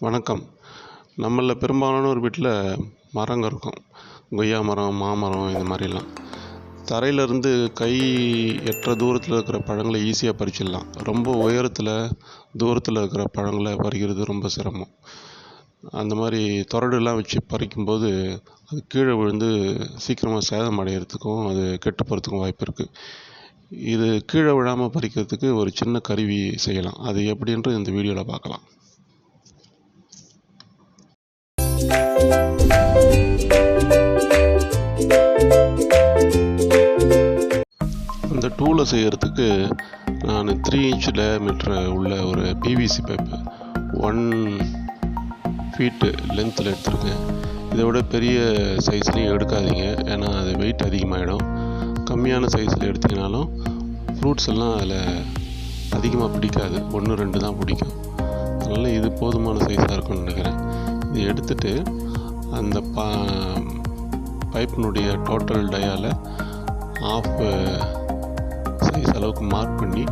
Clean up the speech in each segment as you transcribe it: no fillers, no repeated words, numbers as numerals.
வணக்கம். நம்மள பெரும்பாலானோர் வீட்டில் மரங்க இருக்கும். கொய்யா மரம், மாமரம் இது மாதிரிலாம். தரையிலேருந்து கை எட்டுற தூரத்தில் இருக்கிற பழங்களை ஈஸியாக பறிச்சிடலாம். ரொம்ப தூரத்தில் இருக்கிற பழங்களை பறிக்கிறது ரொம்ப சிரமம். அந்த மாதிரி துறடுலாம் வச்சு பறிக்கும்போது அது கீழே விழுந்து சீக்கிரமாக சேதம் அடைகிறதுக்கும் அது கெட்டு போகிறதுக்கும் வாய்ப்பு இருக்குது. இது கீழே விழாமல் பறிக்கிறதுக்கு ஒரு சின்ன கருவி செய்யலாம். அது எப்படின்றது இந்த வீடியோவில் பார்க்கலாம். அந்த டூலை செய்கிறதுக்கு நான் 3 இன்ச் டயாமீட்டர் உள்ள ஒரு பிவிசி பைப்பு 1 ஃபீட்டு லென்த்தில் எடுத்திருக்கேன். இதை விட பெரிய சைஸ்லேயும் எடுக்காதீங்க, ஏன்னா அது வெயிட் அதிகமாகிடும். கம்மியான சைஸில் எடுத்திங்கனாலும் ஃப்ரூட்ஸ் எல்லாம் அதில் அதிகமாக பிடிக்காது, 1-2 தான் பிடிக்கும். அதனால் இது போதுமான சைஸாக இருக்கும்னு நினைக்கிறேன். இது எடுத்துகிட்டு அந்த பைப்பினுடைய டோட்டல் டயாவில் ½ சைஸ் அளவுக்கு மார்க் பண்ணி,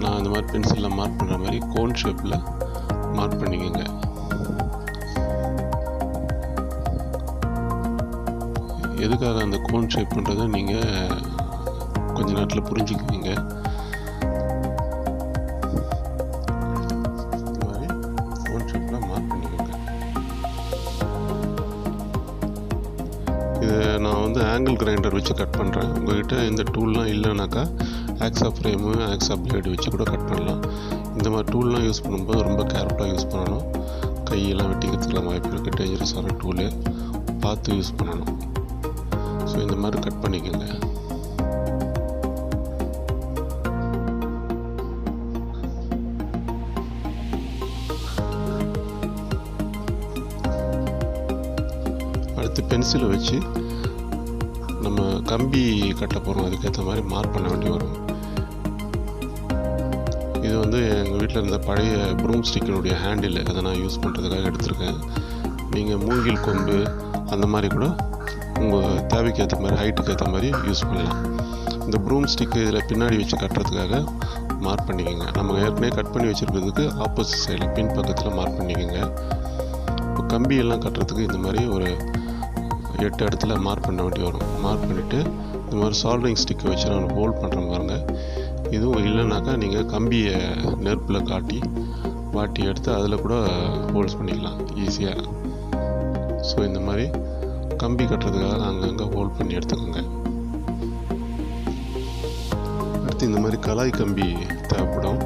நான் அந்த மாதிரி பென்சிலில் மார்க் பண்ணுற மாதிரி கோன் ஷேப்பில் மார்க் பண்ணிக்கோங்க. எதுக்காக அந்த கோன் ஷேப் பண்ணுறதை நீங்கள் கொஞ்ச நேரத்தில் புரிஞ்சுக்குவீங்க. இந்த மாதிரி கோன் ஷேப்பில் மார்க் பண்ணிக்கோங்க. இதை நான் ஆங்கிள் கிரைண்டர் வச்சு கட் பண்ணுறேன். உங்கள்கிட்ட இந்த டூல்லாம் இல்லைனாக்கா ஆக்ஸா ஃப்ரேமு, ஆக்ஸா பிளேடு வச்சு கூட கட் பண்ணலாம். இந்த மாதிரி டூல்லாம் யூஸ் பண்ணும்போது ரொம்ப கேர்ஃபுல்லாக யூஸ் பண்ணணும். கையெல்லாம் வெட்டிக்கிறதுக்குலாம் வாய்ப்பு இருக்குது. டேஞ்சரஸான டூலு பார்த்து யூஸ் பண்ணணும். ஸோ இந்த மாதிரி கட் பண்ணிக்கோங்க. அடுத்து பென்சிலை வச்சு நம்ம கம்பி கட்ட போகிறோம். அதுக்கேற்ற மாதிரி மார்க் பண்ண வேண்டி வரும். இது எங்கள் வீட்டில் இருந்த பழைய ப்ரூம் ஸ்டிக்கினுடைய ஹேண்டில், அதை நான் யூஸ் பண்ணுறதுக்காக எடுத்திருக்கேன். நீங்கள் மூங்கில் கொம்பு அந்த மாதிரி கூட உங்கள் தேவைக்கு ஏற்ற மாதிரி, ஹைட்டுக்கு ஏற்ற மாதிரி யூஸ் பண்ணலாம். இந்த ப்ரூம் ஸ்டிக்கு இதில் பின்னாடி வச்சு கட்டுறதுக்காக மார்க் பண்ணிக்கோங்க. நம்ம ஏற்கனவே கட் பண்ணி வச்சுருக்கிறதுக்கு ஆப்போசிட் சைடில் பின் பக்கத்தில் மார்க் பண்ணிக்கோங்க. இப்போ கம்பியெல்லாம் கட்டுறதுக்கு இந்த மாதிரி ஒரு 8 இடத்துல மார்க் பண்ண வேண்டி வரும். மார்க் பண்ணிவிட்டு இந்த மாதிரி சால்டரிங் ஸ்டிக்கை வச்சு நான் ஹோல்ட் பண்ணுறேன் பாருங்க. இதுவும் இல்லைனாக்கா நீங்கள் கம்பியை நெருப்பில் வாட்டி எடுத்து அதில் கூட ஹோல்ஸ் பண்ணிக்கலாம் ஈஸியாக. ஸோ இந்த மாதிரி கம்பி கட்டுறதுக்காக அங்கங்கே ஹோல்ட் பண்ணி எடுத்துக்கோங்க. அடுத்து இந்த மாதிரி கலாய் கம்பி தேவைப்படும்.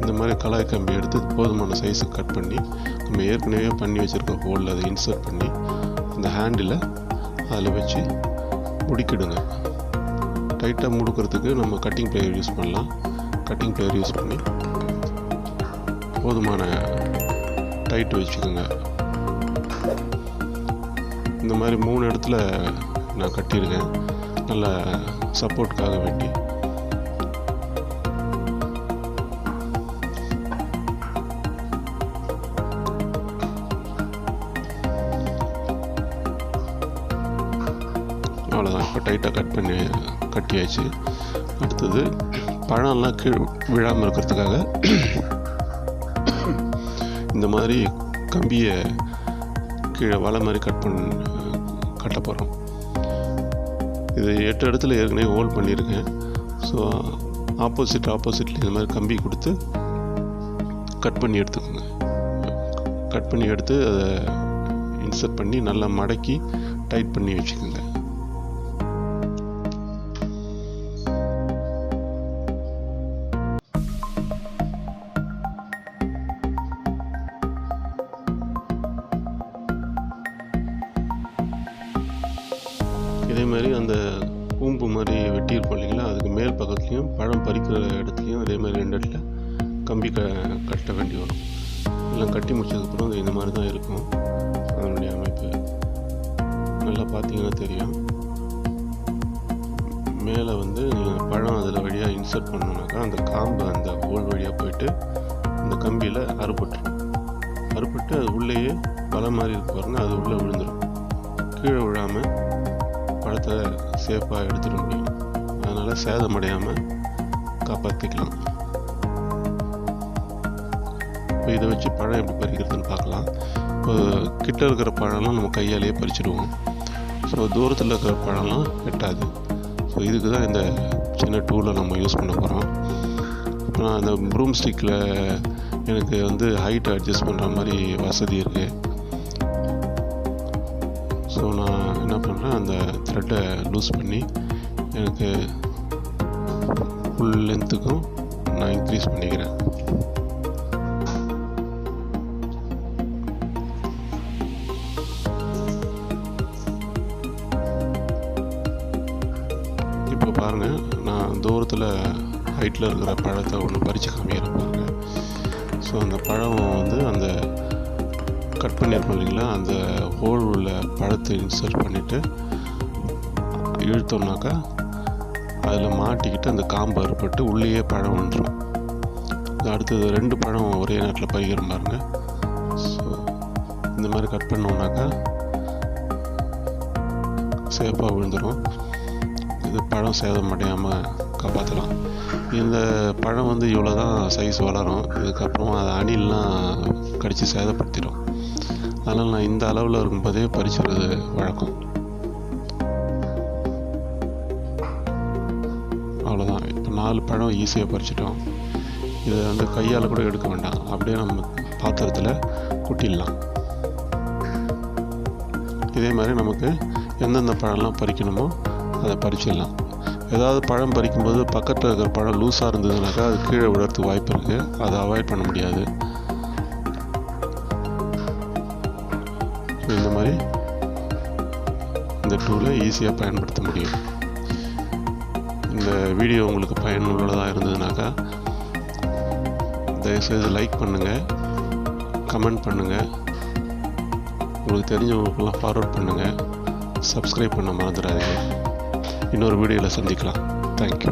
இந்த மாதிரி கலாய் கம்பி எடுத்து போதுமான சைஸுக்கு கட் பண்ணி நம்ம ஏற்கனவே பண்ணி வச்சுருக்க ஹோலில் அதை இன்சர்ட் பண்ணி இந்த ஹேண்டில் அதில் வச்சு முடிக்கிடுங்க. டைட்டாக முடுக்கிறதுக்கு நம்ம கட்டிங் பிளேயர் யூஸ் பண்ணலாம். கட்டிங் பிளேயர் யூஸ் பண்ணி போதுமான டைட் வச்சுக்கோங்க. இந்த மாதிரி 3 இடத்துல நான் கட்டியிருக்கேன், நல்ல சப்போர்ட்டுக்காக வேண்டி. அவ்வளோதான். இப்போ டைட்டாக கட்டியாச்சு. அடுத்தது பழம்லாம் விழாமல் இருக்கிறதுக்காக இந்த மாதிரி கம்பியை கீழே வலை மாதிரி கட்ட போகிறோம். இது 8 இடத்துல ஏற்கனவே ஹோல்ட் பண்ணியிருக்கேன். ஸோ ஆப்போசிட்டில் இந்த மாதிரி கம்பி கொடுத்து கட் பண்ணி எடுத்துக்கோங்க. கட் பண்ணி எடுத்து அதை இன்சர்ட் பண்ணி நல்லா மடக்கி டைட் பண்ணி வச்சுக்கோங்க. இதே மாதிரி அந்த கூம்பு மாதிரி வெட்டியிருப்போம் இல்லைங்களா, அதுக்கு மேல் பக்கத்துலேயும் பழம் பறிக்கிற இடத்துலையும் அதே மாதிரி 2 இடத்துல கம்பி கட்ட வேண்டி வரும். எல்லாம் கட்டி முடிச்சதுக்கப்புறம் இந்த மாதிரி தான் இருக்கும் அதனுடைய அமைப்பு. நல்லா பார்த்தீங்கன்னா தெரியும். மேலே நீங்கள் பழம் அதில் வழியாக இன்சர்ட் பண்ணோன்னாக்கா அந்த காம்பு அந்த ஹோல் வழியாக போயிட்டு அந்த கம்பியில் அறுபட்டு அது உள்ளேயே பழம் மாதிரி இருக்கு பாருங்க, அது உள்ளே விழுந்துடும். கீழே விழாமல் பழத்தை சேஃபாக எடுத்துட முடியும். அதனால் சேதமடையாமல் காப்பாற்றிக்கலாம். இப்போ இதை வச்சு பழம் எப்படி பறிக்கிறதுன்னு பார்க்கலாம். இப்போ கிட்ட இருக்கிற பழம்லாம் நம்ம கையாலேயே பறிச்சிடுவோம். ஸோ தூரத்தில் இருக்கிற பழம்லாம் வெட்டாது. ஸோ இதுக்கு தான் இந்த சின்ன டூலை நம்ம யூஸ் பண்ண போகிறோம். இப்போ நான் அந்த ப்ரூம் ஸ்டிக்கில் எனக்கு வந்து ஹைட் அட்ஜஸ்ட் பண்ணுற மாதிரி வசதி இருக்குது. ஸோ நான் என்ன பண்ணுறேன், அந்த த்ரெட்டை லூஸ் பண்ணி எனக்கு ஃபுல் லென்த்துக்கும் நான் இன்க்ரீஸ் பண்ணிக்கிறேன். இப்போ பாருங்கள், நான் தூரத்தில் ஹைட்டில் இருக்கிற பழத்தை ஒன்று பறித்து காமிக்கிறேன் பாருங்கள். ஸோ அந்த பழம் வந்து அந்த கட் பண்ணியிருப்போம் இல்லைங்களா, அந்த ஹோல் உள்ள பழத்தை இன்சர்ட் பண்ணிவிட்டு இழுத்தோம்னாக்கா அதில் மாட்டிக்கிட்டு அந்த காம்பு அறுப்பட்டு உள்ளேயே பழம் வந்துடும். அடுத்தது 2 பழம் ஒரே நேரத்தில் பறிக்கிற பாருங்க. ஸோ இந்த மாதிரி கட் பண்ணோம்னாக்கா சேஃபாக விழுந்துடும். இது பழம் சேதமடையாமல் காப்பாற்றலாம். இந்த பழம் வந்து இவ்வளோ தான் சைஸ் வளரும். இதுக்கப்புறம் அதை அணிலாம் கடித்து சேதப்படுத்திடும். அதனால் நான் இந்த அளவில் இருக்கும்போதே பறிச்சுறது வழக்கம். அவ்வளோதான். இப்போ 4 பழம் ஈஸியாக பறிச்சிட்டோம். இதை வந்து கையால் கூட எடுக்க வேண்டாம், அப்படியே நம்ம பாத்திரத்தில் கொட்டிடலாம். இதே மாதிரி நமக்கு எந்தெந்த பழம்லாம் பறிக்கணுமோ அதை பறிச்சிடலாம். ஏதாவது பழம் பறிக்கும்போது பக்கத்தில் இருக்கிற பழம் லூஸாக இருந்ததுனாக்கா அது கீழே விடுறதுக்கு வாய்ப்பு இருக்குது. அதை அவாய்ட் பண்ண முடியாது. இந்த மாதிரி இந்த டூலை ஈஸியாக பயன்படுத்த முடியும். இந்த வீடியோ உங்களுக்கு பயனுள்ளதாக இருந்ததுனாக்கா தயவுசெய்து லைக் பண்ணுங்கள், கமெண்ட் பண்ணுங்கள், உங்களுக்கு தெரிஞ்சவங்களுக்கெல்லாம் ஃபார்வர்ட் பண்ணுங்கள், சப்ஸ்கிரைப் பண்ண மறந்துடாதீங்க. இன்னொரு வீடியோவில் சந்திக்கலாம். தேங்க்யூ.